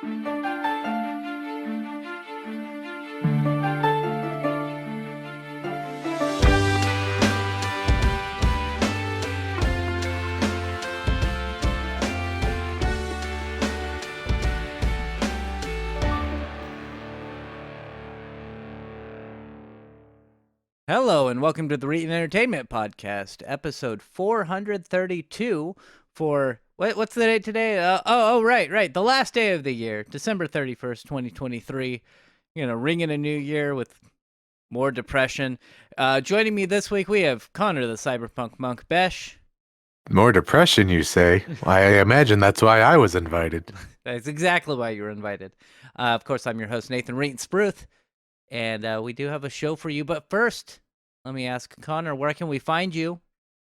Hello and welcome to the Reetin Entertainment Podcast, episode 432 for what's the date today? Right, the last day of the year, December 31st, 2023. Ring in a new year with more depression. Joining me this week, we have Connor the Cyberpunk Monk Besh. More depression, you say? I imagine that's why I was invited. That's exactly why you were invited. Of course, I'm your host, Nathan Reetin Spruth, and we do have a show for you. But first, let me ask Connor, where can we find you?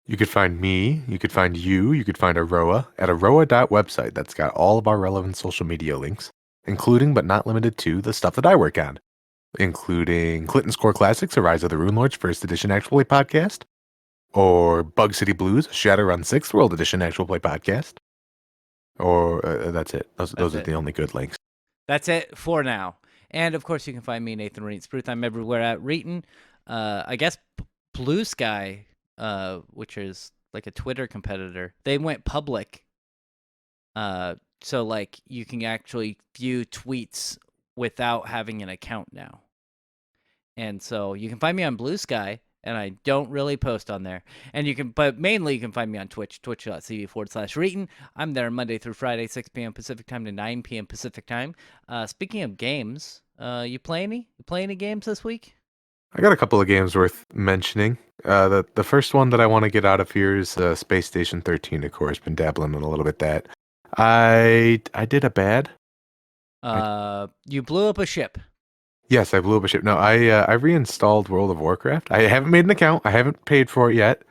You could find me, you could find you could find Aroa at aroa.website. That's got all of our relevant social media links, including but not limited to the stuff that I work on, including Clinton's Core Classics, A Rise of the Rune Lords First Edition Actual Play Podcast, or Bug City Blues, Shadowrun 6th World Edition Actual Play Podcast, or that's it. Those are the only good links. That's it for now. And of course, you can find me, Nathan Reetin Spruth. I'm everywhere at Reetin. I guess Blue Sky, which is like a Twitter competitor, they went public. So like you can actually view tweets without having an account now. And so you can find me on Blue Sky, and I don't really post on there. And but mainly you can find me on Twitch, twitch.tv/Reetin. I'm there Monday through Friday, 6 p.m. Pacific time to 9 p.m. Pacific time. Speaking of games, you play any games this week? I got a couple of games worth mentioning. The first one that I want to get out of here is Space Station 13, of course. Been dabbling in a little bit that. I did a bad. You blew up a ship. Yes, I blew up a ship. No, I reinstalled World of Warcraft. I haven't made an account. I haven't paid for it yet,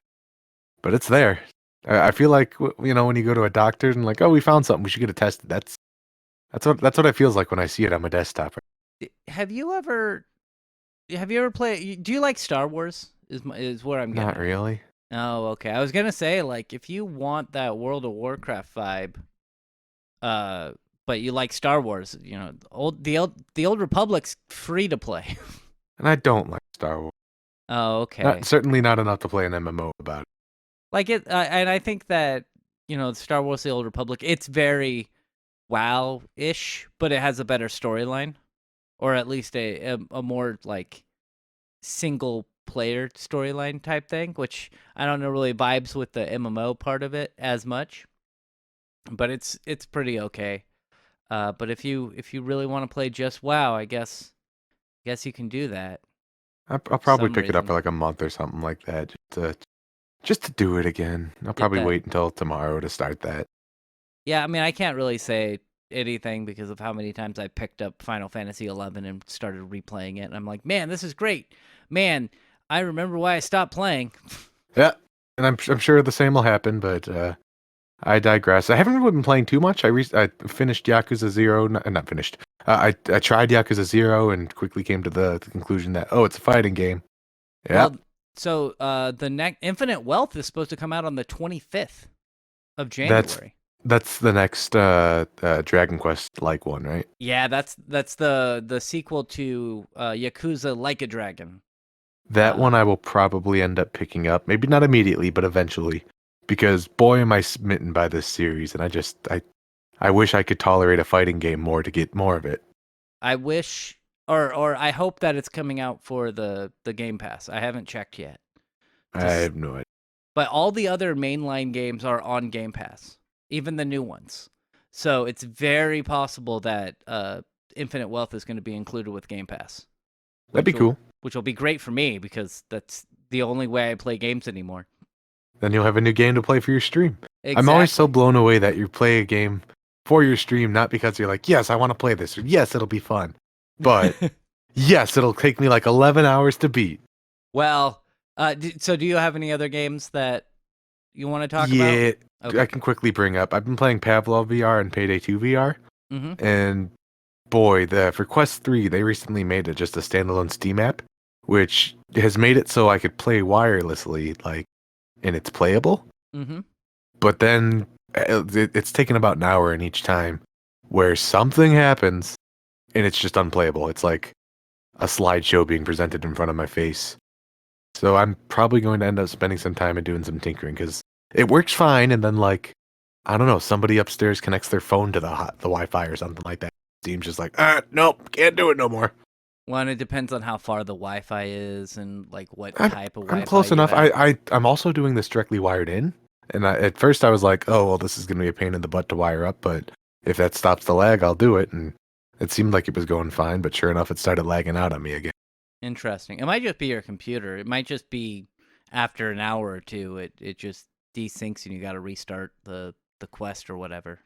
but it's there. I feel like when you go to a doctor and like, oh, we found something, we should get it tested. That's what it feels like when I see it on my desktop. Have you ever played? Do you like Star Wars? Is where I'm getting. Not really. Oh, okay. I was gonna say, like, if you want that World of Warcraft vibe, but you like Star Wars, the old Republic's free to play. And I don't like Star Wars. Oh, okay. Certainly not enough to play an MMO about it. Like it, and I think that Star Wars: The Old Republic, it's very WoW-ish, but it has a better storyline, or at least a more like single player storyline type thing, which I don't know really vibes with the MMO part of it as much, but it's pretty okay. But if you really want to play just WoW, I guess you can do that. I'll probably pick it up for like a month or something like that, just to do it again. I'll probably wait until tomorrow to start that. Yeah, I mean, I can't really say anything because of how many times I picked up Final Fantasy XI and started replaying it, and I'm like, man, this is great. Man, I remember why I stopped playing. Yeah, and I'm sure the same will happen, but I digress. I haven't really been playing too much. I finished Yakuza 0. Not finished. I tried Yakuza 0 and quickly came to the conclusion that, it's a fighting game. Yeah. Well, so the Infinite Wealth is supposed to come out on the 25th of January. That's the next Dragon Quest-like one, right? Yeah, that's the sequel to Yakuza Like a Dragon. That one I will probably end up picking up. Maybe not immediately, but eventually. Because boy, am I smitten by this series, and I wish I could tolerate a fighting game more to get more of it. I wish, or I hope that it's coming out for the Game Pass. I haven't checked yet. I have no idea. But all the other mainline games are on Game Pass, even the new ones. So it's very possible that Infinite Wealth is going to be included with Game Pass. That'd be cool. Which will be great for me because that's the only way I play games anymore. Then you'll have a new game to play for your stream. Exactly. I'm always so blown away that you play a game for your stream, not because you're like, yes, I want to play this, or yes, it'll be fun. But yes, it'll take me like 11 hours to beat. Well, so do you have any other games that you want to talk about? Yeah, okay. I can quickly bring up. I've been playing Pavlov VR and Payday 2 VR. Mm-hmm. And boy, for Quest 3, they recently made it just a standalone Steam app, which has made it so I could play wirelessly, and it's playable. Mm-hmm. But then it's taken about an hour in each time where something happens and it's just unplayable. It's like a slideshow being presented in front of my face. So I'm probably going to end up spending some time and doing some tinkering because it works fine. And then like, I don't know, somebody upstairs connects their phone to the Wi-Fi or something like that. Steam's just like, nope, can't do it no more. Well, and it depends on how far the Wi-Fi is and like what I'm, type of I'm Wi-Fi close you enough. have. I'm also doing this directly wired in. And at first I was like, oh, well, this is going to be a pain in the butt to wire up. But if that stops the lag, I'll do it. And it seemed like it was going fine. But sure enough, it started lagging out on me again. Interesting. It might just be your computer. It might just be after an hour or two, it just desyncs and you got to restart the Quest or whatever.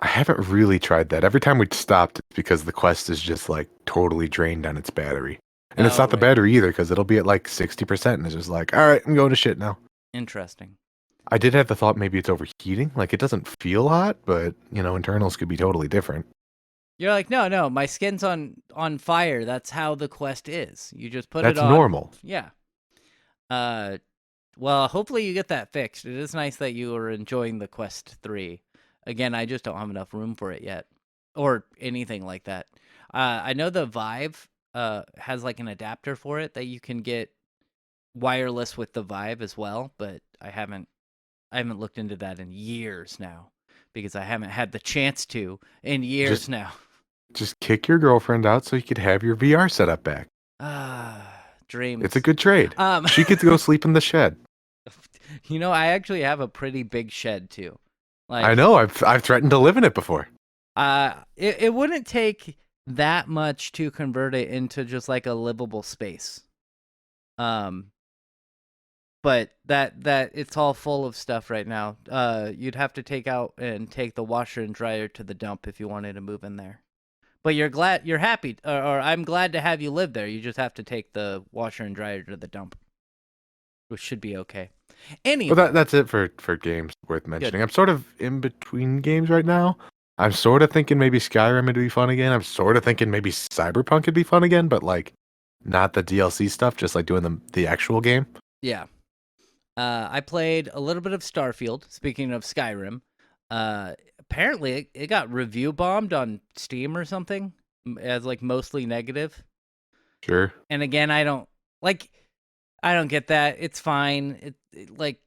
I haven't really tried that. Every time we stopped, it's because the Quest is just like totally drained on its battery. And it's Oh, not the right. battery either because it'll be at like 60% and it's just like, all right, I'm going to shit now. Interesting. I did have the thought maybe it's overheating. Like it doesn't feel hot, but you know, internals could be totally different. You're like, no, my skin's on fire. That's how the Quest is. You just put That's it on. normal. Yeah. Well, hopefully you get that fixed. It is nice that you are enjoying the Quest 3. Again, I just don't have enough room for it yet, or anything like that. I know the Vive has like an adapter for it that you can get wireless with the Vive as well, but I haven't looked into that in years now because I haven't had the chance to in years Just now. just kick your girlfriend out so you could have your VR setup back. Dreams. It's a good trade. She gets to go sleep in the shed. You know, I actually have a pretty big shed too. Like I know. I've threatened to live in it before. it wouldn't take that much to convert it into just like a livable space. But that it's all full of stuff right now. You'd have to take the washer and dryer to the dump if you wanted to move in there. But you're happy, or I'm glad to have you live there. You just have to take the washer and dryer to the dump, which should be okay. Anyway, Well, that's it for games worth mentioning. I'm sort of in between games right now. I'm sort of thinking maybe Skyrim would be fun again. I'm sort of thinking maybe Cyberpunk would be fun again, but like not the DLC stuff, just like doing the actual game. Yeah. I played a little bit of Starfield. Speaking of Skyrim, apparently it got review bombed on Steam or something as like mostly negative. Sure. And again, I don't get that. It's fine. Like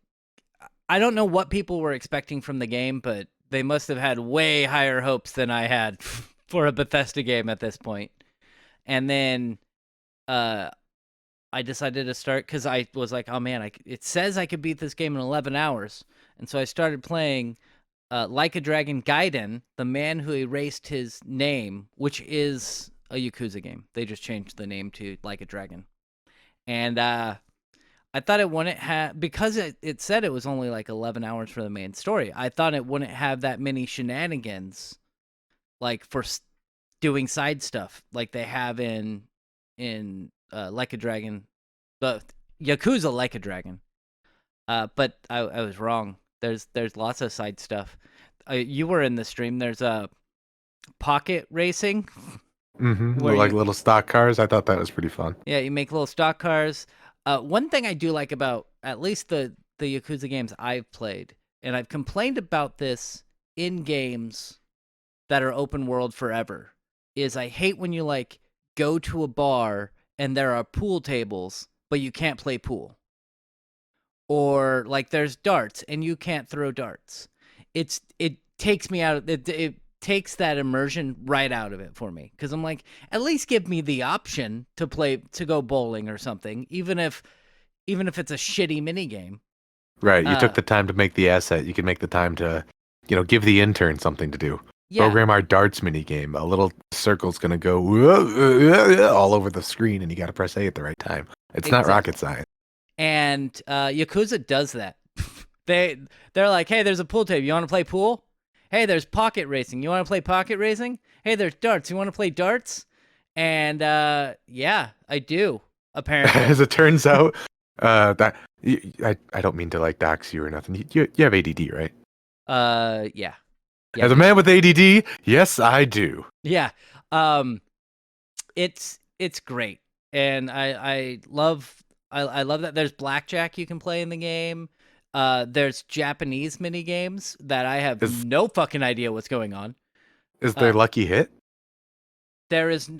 I don't know what people were expecting from the game, but they must have had way higher hopes than I had for a Bethesda game at this point. And then I decided to start because I was like, oh man, it says I could beat this game in 11 hours. And so I started playing Like a Dragon Gaiden, the man who erased his name, which is a Yakuza game. They just changed the name to Like a Dragon. And I thought it wouldn't have, because it said it was only like 11 hours for the main story, I thought it wouldn't have that many shenanigans like for doing side stuff like they have in Like a Dragon, but Yakuza Like a Dragon. But I was wrong. There's lots of side stuff. You were in the stream. There's a pocket racing. Like little stock cars. I thought that was pretty fun. Yeah, you make little stock cars. One thing I do like about at least the Yakuza games I've played, and I've complained about this in games that are open world forever, is I hate when you like go to a bar and there are pool tables, but you can't play pool. Or like there's darts and you can't throw darts. It takes me out of it takes that immersion right out of it for me, because I'm like, at least give me the option to go bowling or something, even if it's a shitty mini game. Right. You took the time to make the asset. You can make the time to, give the intern something to do. Yeah. Program our darts mini game. A little circle's gonna go all over the screen, and you got to press A at the right time. It's not rocket science. And Yakuza does that. They're like, hey, there's a pool table. You want to play pool? Hey, there's pocket racing. You want to play pocket racing? Hey, there's darts. You want to play darts? And yeah, I do. Apparently, as it turns out, that I don't mean to like dox you or nothing. You have ADD, right? Yeah. As a man with ADD, yes, I do. Yeah. It's great, and I love that there's blackjack you can play in the game. There's Japanese mini games that I have no fucking idea what's going on. Is there Uh, lucky hit?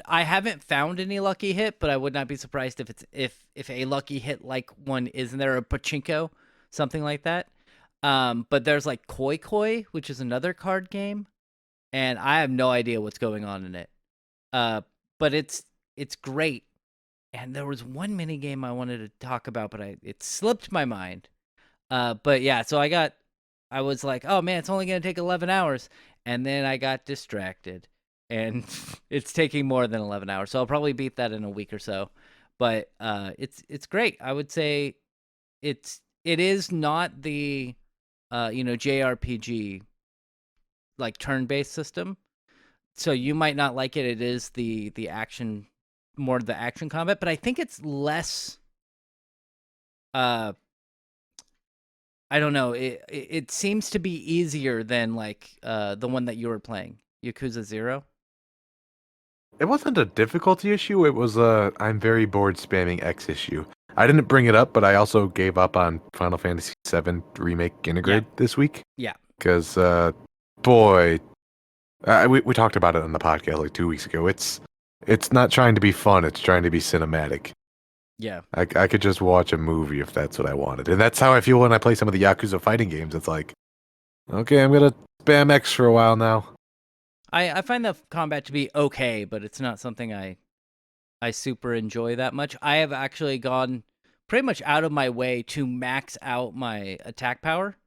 I haven't found any lucky hit, but I would not be surprised if it's if a lucky hit like one isn't there a pachinko, something like that. But there's like Koi Koi, which is another card game, and I have no idea what's going on in it. Uh, but it's great. And there was one mini game I wanted to talk about, but it slipped my mind. But yeah, so I was like, oh man, it's only gonna take 11 hours, and then I got distracted, and it's taking more than 11 hours. So I'll probably beat that in a week or so. But it's great. I would say it is not the JRPG like turn-based system. So you might not like it. It is the action, more the action combat, but I think it's less. Uh, I don't know. It seems to be easier than like the one that you were playing, Yakuza 0. It wasn't a difficulty issue. It was a I'm very bored spamming X issue. I didn't bring it up, but I also gave up on Final Fantasy VII Remake Integrate this week Yeah. because, boy, we talked about it on the podcast like 2 weeks ago. It's not trying to be fun. It's trying to be cinematic. Yeah. I could just watch a movie if that's what I wanted, and that's how I feel when I play some of the Yakuza fighting games. It's like, okay, I'm gonna spam X for a while now. I find the combat to be okay, but it's not something I super enjoy that much. I have actually gone pretty much out of my way to max out my attack power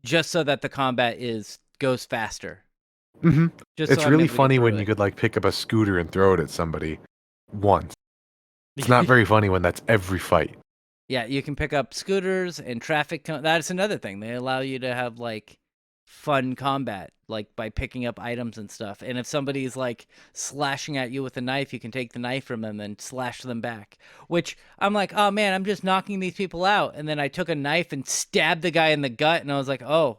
just so that the combat goes faster. Hmm. Just so It's I'm really able to get funny through when it. you could like pick up a scooter and throw it at somebody once. It's not very funny when that's every fight. Yeah, you can pick up scooters and that's another thing. They allow you to have like fun combat, like by picking up items and stuff. And if somebody's like slashing at you with a knife, you can take the knife from them and slash them back. Which I'm like, oh man, I'm just knocking these people out. And then I took a knife and stabbed the guy in the gut, and I was like, oh,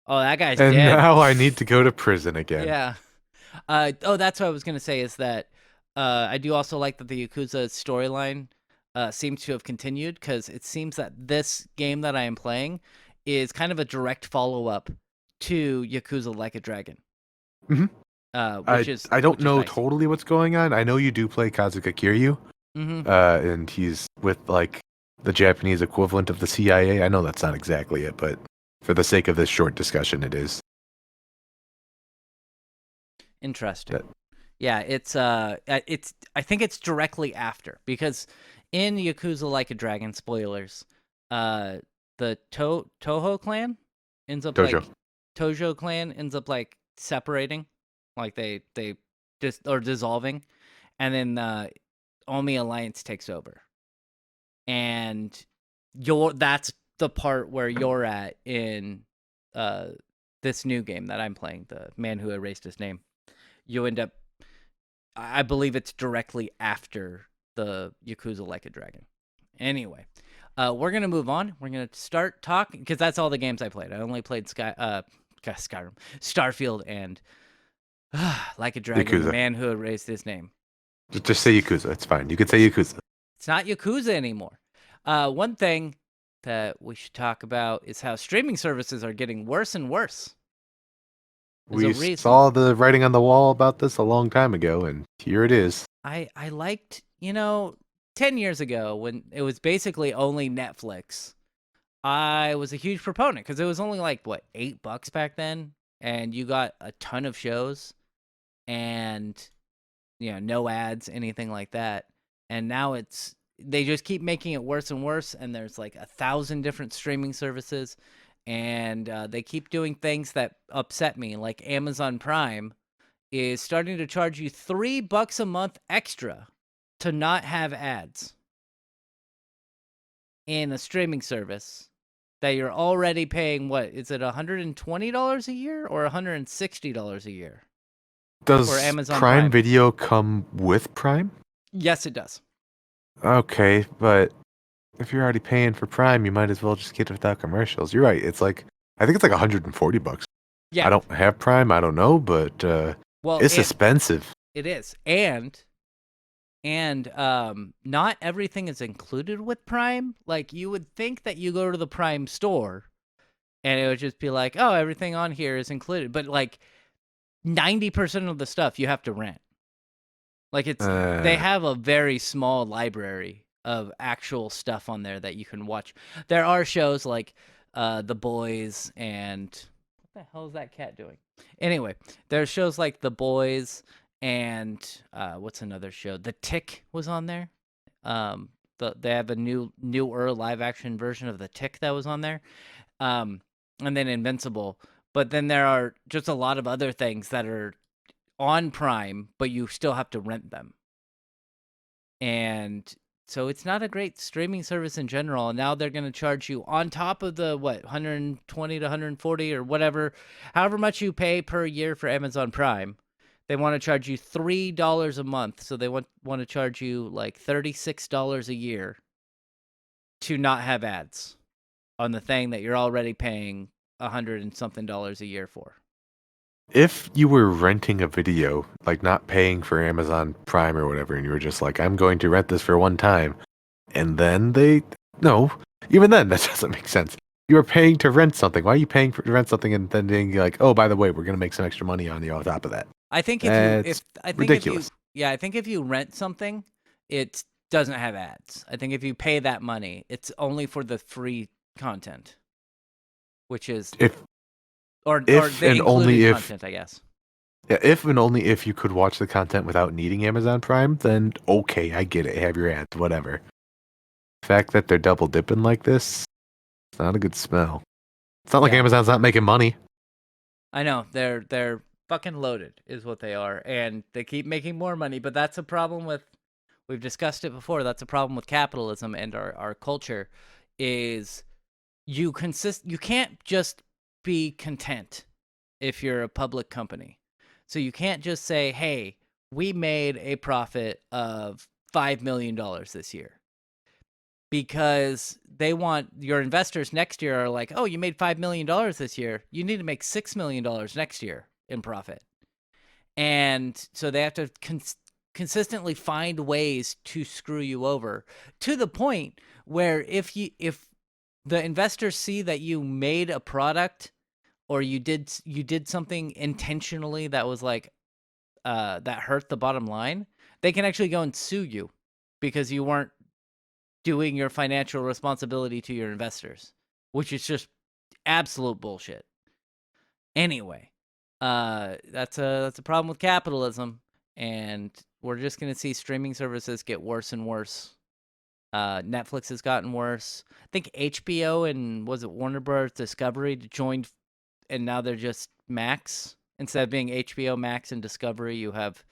that guy's And dead. now I need to go to prison again. Yeah. That's what I was gonna say is that I do also like that the Yakuza storyline seems to have continued because it seems that this game that I am playing is kind of a direct follow up to Yakuza Like a Dragon, Hmm. I don't which is know nice. totally what's going on. I know you do play Kazuka Kiryu, Mm-hmm. and he's with like the Japanese equivalent of the CIA. I know that's not exactly it, but for the sake of this short discussion, it is. Interesting. That Yeah, it's I think it's directly after because in Yakuza Like a Dragon spoilers, uh the Toho clan ends up Dojo. like Tojo clan ends up like separating, like they just or dissolving, and then Omi Alliance takes over. And that's the part where you're at in uh this new game that I'm playing, The Man Who Erased His Name. You end up I believe it's directly after the Yakuza Like a Dragon. Anyway, we're gonna move on. We're gonna start talking because that's all the games I played. I only played Skyrim, Starfield, and Like a Dragon, The Yakuza. Man Who Erased His Name. Just say Yakuza. It's fine. You could say Yakuza. It's not Yakuza anymore. One thing that we should talk about is how streaming services are getting worse and worse. There's a We reason. saw the writing on the wall about this a long time ago, and here it is. I liked, 10 years ago when it was basically only Netflix. I was a huge proponent because it was only like what, $8 back then, and you got a ton of shows and no ads, anything like that. And now they just keep making it worse and worse, and there's like 1,000 different streaming services, and they keep doing things that upset me, like Amazon Prime is starting to charge you $3 a month extra to not have ads in a streaming service that you're already paying. What is it, $120 a year or $160 a year Does for Amazon Prime Prime? Video come with Prime? Yes, it does. Okay, but if you're already paying for Prime, you might as well just get it without commercials. You're right. It's like I think it's like $140. Yeah. I don't have Prime. I don't know, but Well, it's expensive. it is, and not everything is included with Prime. Like you would think that you go to the Prime store and it would just be like, oh, everything on here is included, but like 90% of the stuff you have to rent. Like they Uh, have a very small library of actual stuff on there that you can watch. There are shows like The Boys and what the hell is that cat doing? Anyway, there's shows like The Boys and what's another show? The Tick was on there. They have a newer live action version of The Tick that was on there. And then Invincible. But then there are just a lot of other things that are on Prime, but you still have to rent them. And so it's not a great streaming service in general. And now they're going to charge you on top of the 120 to 140 or whatever, however much you pay per year for Amazon Prime. They want to charge you $3 a month. So they want to charge you like $36 a year to not have ads on the thing that you're already paying $100 and something a year for. if you were renting a video, like not paying for Amazon Prime or whatever, and you were just like, I'm going to rent this for one time, and then no, even then, that doesn't make sense. You are paying to rent something. Why are you paying to rent something and then being like, oh, by the way, we're going to make some extra money on you on top of that? I think Ridiculous. I think if you rent something, it doesn't have ads. I think if you pay that money, it's only for the free content, which is If or if the and only included if content, I guess. yeah, if and only if you could watch the content without needing Amazon Prime, then okay, I get it. Have your ads, whatever. The fact that they're double dipping like this, it's not a good smell. It's not like Yeah. Amazon's not making money. I know they're fucking loaded, is what they are, and they keep making more money. But that's a problem with. We've discussed it before. That's a problem with capitalism and our culture. Is you can't just be content if you're a public company. So you can't just say, "Hey, we made a profit of $5 million this year." Because they want your investors next year are like, "Oh, you made $5 million this year. You need to make $6 million next year in profit." And so they have to consistently find ways to screw you over to the point where if the investors see that you made a product or you did something intentionally that was like that hurt the bottom line, they can actually go and sue you because you weren't doing your financial responsibility to your investors, which is just absolute bullshit. Anyway, that's a problem with capitalism, and we're just gonna see streaming services get worse and worse. Netflix has gotten worse. I think HBO and was it Warner Bros. Discovery joined, and now they're just Max. Instead of being HBO Max and Discovery, you have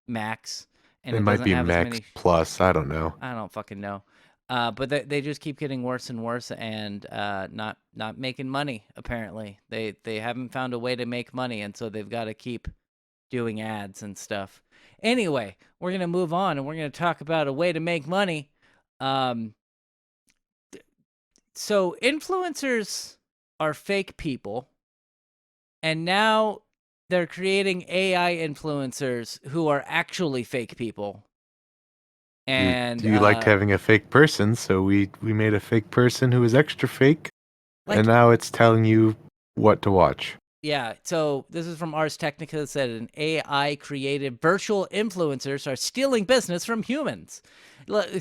Max, and It it might doesn't be have as Max many. Plus. I don't know. I don't fucking know. But they just keep getting worse and worse, and not making money. Apparently, they haven't found a way to make money, and so they've got to keep doing ads and stuff. Anyway, we're gonna move on, and we're gonna talk about a way to make money. Um, so influencers are fake people, and now they're creating AI influencers who are actually fake people. And You liked having a fake person, so we made a fake person who is extra fake, like, and now it's telling you what to watch. yeah, so this is from Ars Technica. That said an AI created virtual influencers are stealing business from humans. I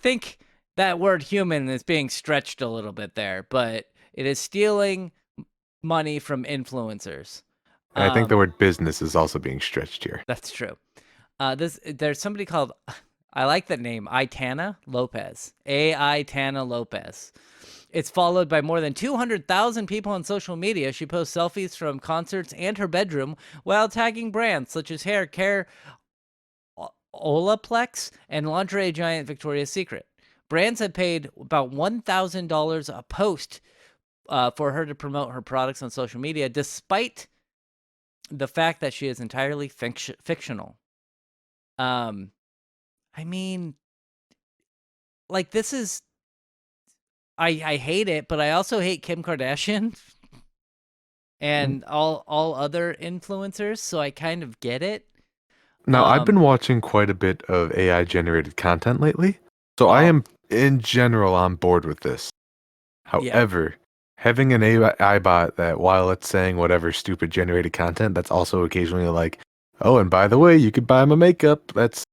think that word human is being stretched a little bit there, but it is stealing money from influencers. I think the word business is also being stretched here. That's true. There's somebody called, I like that name, Aitana Lopez. Aitana Lopez. It's followed by more than 200,000 people on social media. She posts selfies from concerts and her bedroom while tagging brands such as hair care, Olaplex, and lingerie giant Victoria's Secret. Brands have paid about $1,000 a post for her to promote her products on social media, despite the fact that she is entirely fictional. I mean, like, this is, I hate it, but I also hate Kim Kardashian and all other influencers, so I kind of get it. Now, I've been watching quite a bit of AI generated content lately, so I am in general on board with this. However, Having an AI bot that while it's saying whatever stupid generated content, that's also occasionally like, oh, and by the way, you could buy my makeup. That's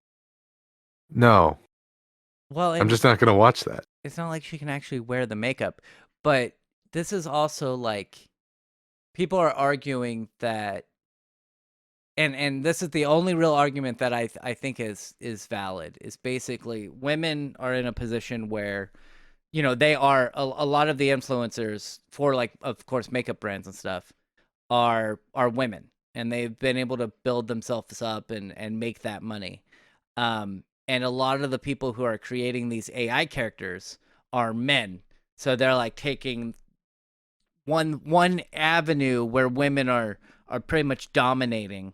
no, Well, I'm and just not gonna watch that. it's not like she can actually wear the makeup, but this is also like people are arguing that, and this is the only real argument that I think is valid, is basically women are in a position where, you know, they are a lot of the influencers for, like, of course, makeup brands and stuff are women, and they've been able to build themselves up and make that money. And a lot of the people who are creating these AI characters are men, so they're like taking one avenue where women are pretty much dominating.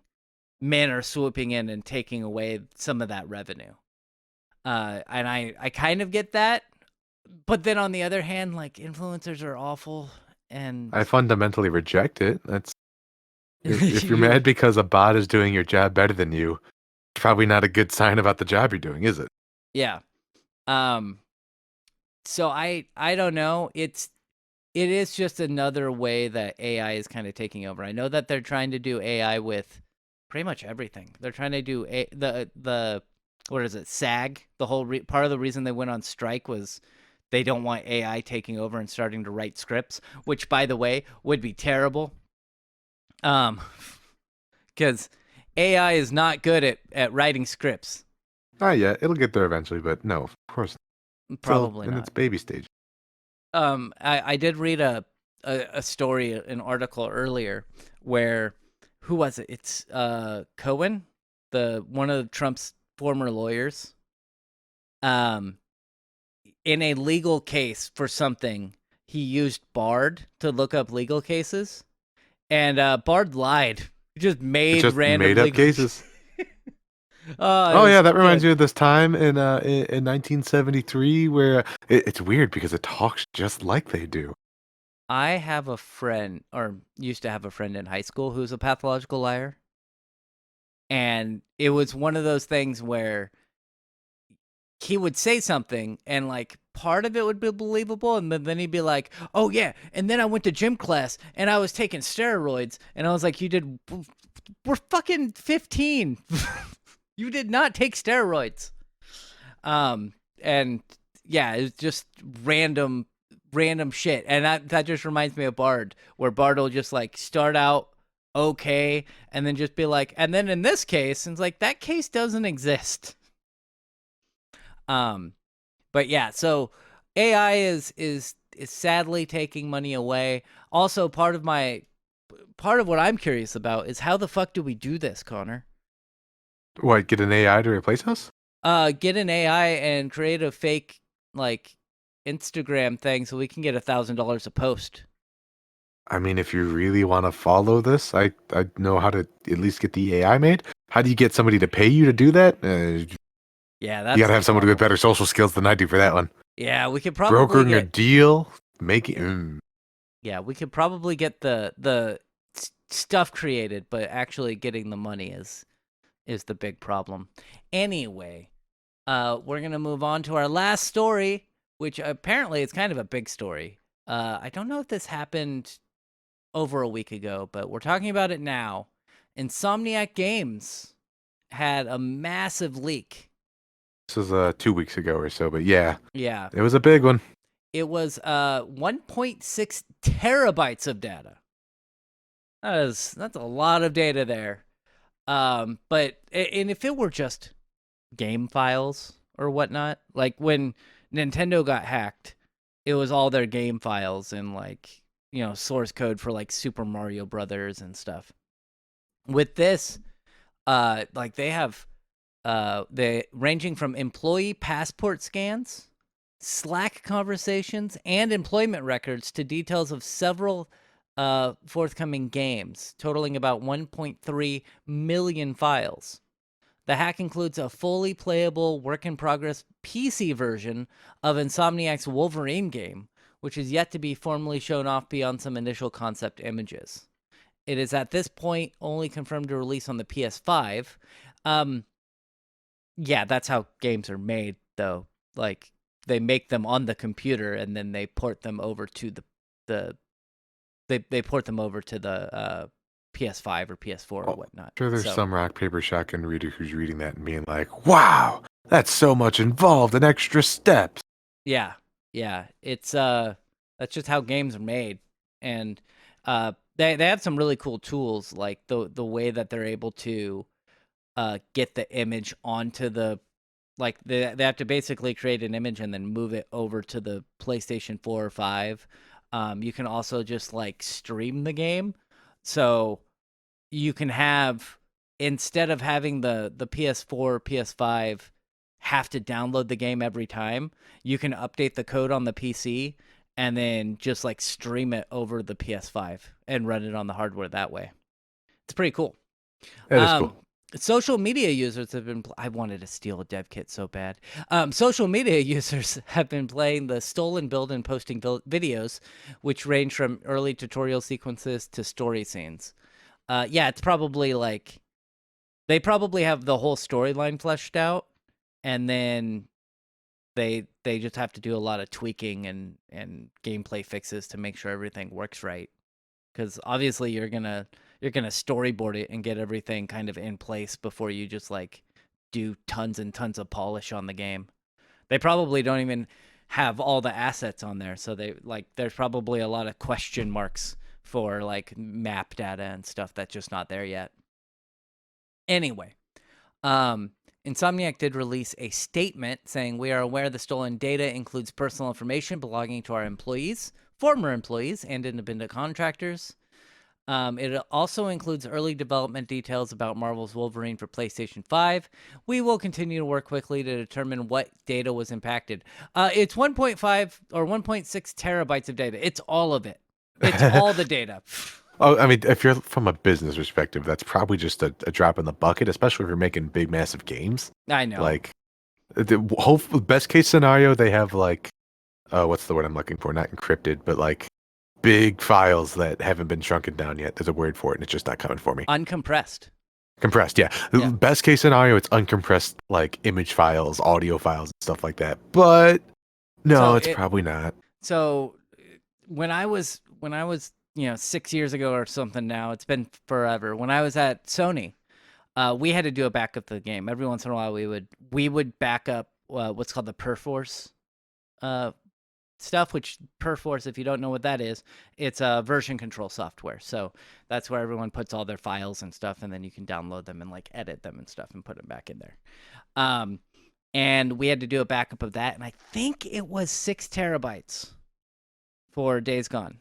Men are swooping in and taking away some of that revenue. And I kind of get that, but then on the other hand, like, influencers are awful, and I fundamentally reject it. That's if you're you mad because a bot is doing your job better than you, it's probably not a good sign about the job you're doing, is it? yeah. Um so I don't know. It is just another way that AI is kind of taking over. I know that they're trying to do AI with pretty much everything. They're trying to do the what is it? SAG. The whole part of the reason they went on strike was they don't want AI taking over and starting to write scripts, which, by the way, would be terrible. Um cuz AI is not good at writing scripts. Not yet. It'll get there eventually, but no, of course. Still Probably in its not. baby stage. I did read a story, an article earlier where, who was it? It's Cohen, the one of Trump's former lawyers. Um, in a legal case for something, he used Bard to look up legal cases, and Bard lied. He just It's made just random made up legal. cases. Oh, it Oh yeah, was that reminds good. me of this time in 1973 where it's weird because it talks just like they do. I have a friend, or used to have a friend in high school, who's a pathological liar. And it was one of those things where he would say something and, like, part of it would be believable, and then he'd be like, "Oh yeah, and then I went to gym class and I was taking steroids." And I was like, we're fucking 15. You did not take steroids. And yeah, it was just random shit. And that just reminds me of Bard, where Bard will just, like, start out okay and then just be like, and then in this case, and it's like, that case doesn't exist. Um but yeah, so AI is sadly taking money away. Also, part of what I'm curious about is, how the fuck do we do this, Connor? What, get an AI to replace us? Get an AI and create a fake, like, Instagram thing so we can get $1,000 a post. I mean, if you really want to follow this, I know how to at least get the AI made. How do you get somebody to pay you to do that? Yeah, You that's gotta the have somebody with problem. better social skills than I do for that one. Yeah, we could probably Brokering a get deal, making. yeah, we could probably get the stuff created, but actually getting the money is the big problem. Anyway, we're gonna move on to our last story, which apparently is kind of a big story. I don't know if this happened over a week ago, but we're talking about it now. Insomniac Games had a massive leak. This was 2 weeks ago or so, but yeah, Yeah, it was a big one. it was 1.6 terabytes of data. That's a lot of data there. But and if it were just game files or whatnot, like when Nintendo got hacked, it was all their game files and, like, you know, source code for, like, Super Mario Brothers and stuff. With this, like, they have they ranging from employee passport scans, Slack conversations, and employment records to details of several forthcoming games, totaling about 1.3 million files. The hack includes a fully playable work-in-progress PC version of Insomniac's Wolverine game, which is yet to be formally shown off beyond some initial concept images. It is at this point only confirmed to release on the PS5. Um, yeah, that's how games are made, though. Like, they make them on the computer and then they port them over to the they port them over to the PS5 or PS4 or whatnot. Sure, there's So some rock paper shotgun reader who's reading that and being like, "Wow, that's so much involved and extra steps." yeah, yeah, it's that's just how games are made, and they have some really cool tools, like the way that they're able to get the image onto the, like they have to basically create an image and then move it over to the PlayStation 4 or 5. You can also just like stream the game. So you can have, instead of having the PS4 or PS5 have to download the game every time, you can update the code on the PC and then just like stream it over the PS5 and run it on the hardware that way. It's pretty cool. That is cool. Social media users have been. I wanted to steal a dev kit so bad. Social media users have been playing the stolen build and posting videos, which range from early tutorial sequences to story scenes. Yeah, it's probably like they probably have the whole storyline fleshed out, and then they just have to do a lot of tweaking and gameplay fixes to make sure everything works right. Because obviously you're gonna storyboard it and get everything kind of in place before you just like do tons and tons of polish on the game. They probably don't even have all the assets on there, so they like there's probably a lot of question marks for like map data and stuff that's just not there yet. Anyway, Insomniac did release a statement saying, "We are aware the stolen data includes personal information belonging to our employees, former employees, and independent contractors. It also includes early development details about Marvel's Wolverine for PlayStation 5. We will continue to work quickly to determine what data was impacted." It's 1.5 or 1.6 terabytes of data. It's all of it. It's all the data. Oh, I mean, if you're from a business perspective, that's probably just a drop in the bucket, especially if you're making big, massive games. I know. Like, best case scenario, they have like, what's the word I'm looking for? Not encrypted, but like big files that haven't been shrunken down yet. There's a word for it, and it's just not coming for me. Uncompressed. Compressed, yeah. Yeah. Best case scenario, it's uncompressed, like image files, audio files, and stuff like that. But no, So it's probably not. So when I was 6 years ago or something now, it's been forever. When I was at Sony, we had to do a backup of the game. Every once in a while, we would back up what's called the Perforce stuff, which Perforce, if you don't know what that is, it's a version control software. So that's where everyone puts all their files and stuff, and then you can download them and like edit them and stuff and put them back in there. And we had to do a backup of that, and I think it was 6 terabytes for Days Gone.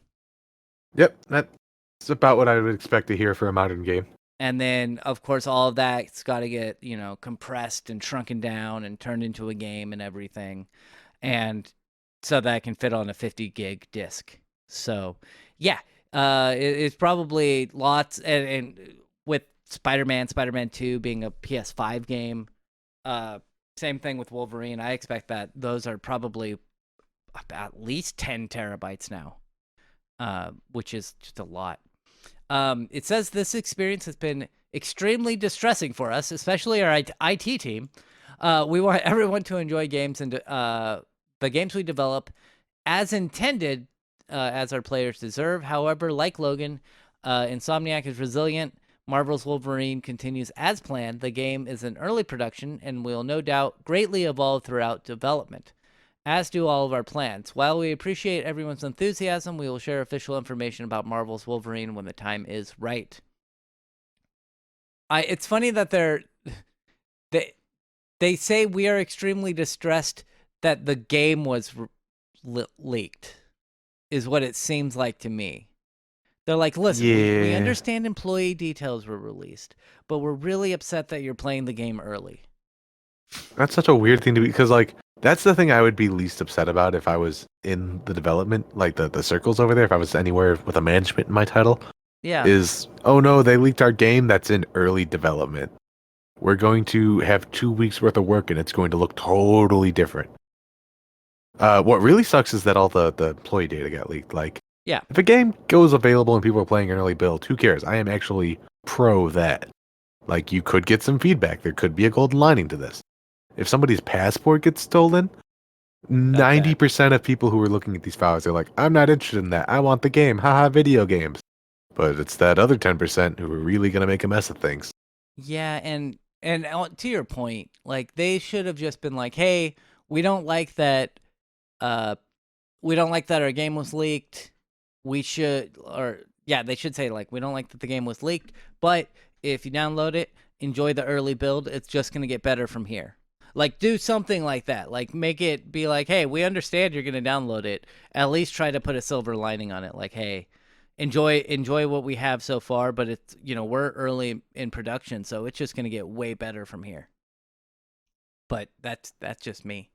Yep, that's about what I would expect to hear for a modern game. And then, of course, all of that's got to get, compressed and shrunken down and turned into a game and everything. And so that it can fit on a 50 gig disc. So, yeah, it's probably lots. And with Spider-Man 2 being a PS5 game, same thing with Wolverine. I expect that those are probably at least 10 terabytes now, which is just a lot. It says this experience has been extremely distressing for us, especially our IT team. We want everyone to enjoy games and the games we develop as intended, as our players deserve. However, like Logan, Insomniac is resilient. Marvel's Wolverine continues as planned. The game is in early production and will no doubt greatly evolve throughout development, as do all of our plans. While we appreciate everyone's enthusiasm, we will share official information about Marvel's Wolverine when the time is right. It's funny that they say we are extremely distressed that the game was leaked, is what it seems like to me. They're like, listen, we understand employee details were released, but we're really upset that you're playing the game early. That's such a weird thing to be, because like, that's the thing I would be least upset about if I was in the development, like the circles over there, if I was anywhere with a management in my title. Yeah. Is, oh no, they leaked our game that's in early development. We're going to have 2 weeks worth of work and it's going to look totally different. What really sucks is that all the employee data got leaked. Like, yeah, if a game goes available and people are playing an early build, who cares? I am actually pro that. Like, you could get some feedback. There could be a golden lining to this. If somebody's passport gets stolen, 90% of people who are looking at these files are like, I'm not interested in that. I want the game. Haha, video games. But it's that other 10% who are really going to make a mess of things. Yeah, and to your point, like they should have just been like, "Hey, we don't like that. Uh, we don't like that our game was leaked. We should, or yeah, they should say like, we don't like that the game was leaked. But if you download it, enjoy the early build. It's just gonna get better from here. Like, do something like that. Like, make it be like, hey, we understand you're gonna download it. At least try to put a silver lining on it. Like, hey, enjoy what we have so far, but it's we're early in production, so it's just gonna get way better from here. But that's just me.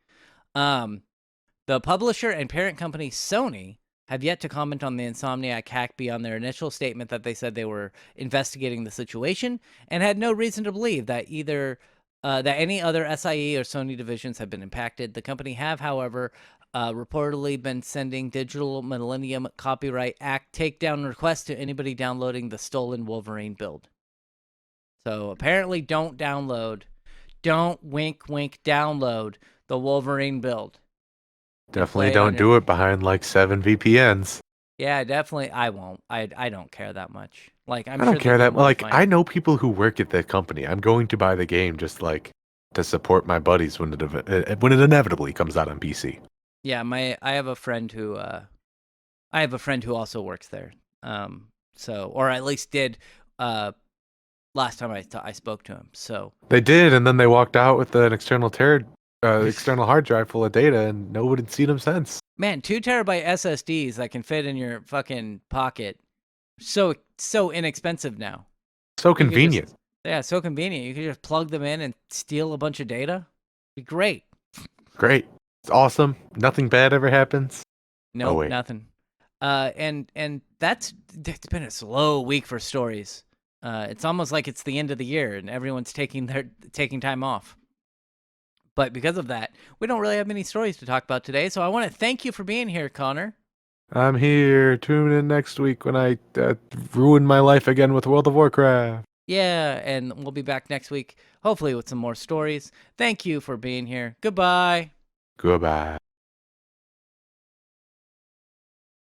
The publisher and parent company Sony have yet to comment on the Insomniac hack beyond their initial statement that they said they were investigating the situation and had no reason to believe that either that any other SIE or Sony divisions have been impacted. The company have, however, reportedly been sending Digital Millennium Copyright Act takedown requests to anybody downloading the stolen Wolverine build. So apparently don't wink wink download the Wolverine build. Definitely don't do it behind like 7 VPNs. Yeah, definitely. I won't. I don't care that much. Like, I'm I sure don't care that. Like, fine. I know people who work at that company. I'm going to buy the game just like to support my buddies when it inevitably comes out on PC. Yeah, I have a friend who also works there. So, or at least did last time I spoke to him. So they did, and then they walked out with an external external hard drive full of data, and nobody'd seen them since. Man, 2 terabyte SSDs that can fit in your fucking pocket, so inexpensive now. So convenient. Yeah, so convenient. You could just plug them in and steal a bunch of data. Be great. Great. It's awesome. Nothing bad ever happens. No, nothing. And it's been a slow week for stories. It's almost like it's the end of the year and everyone's taking time off. But because of that, we don't really have many stories to talk about today. So I want to thank you for being here, Connor. I'm here. Tune in next week when I ruin my life again with World of Warcraft. Yeah, and we'll be back next week, hopefully with some more stories. Thank you for being here. Goodbye. Goodbye.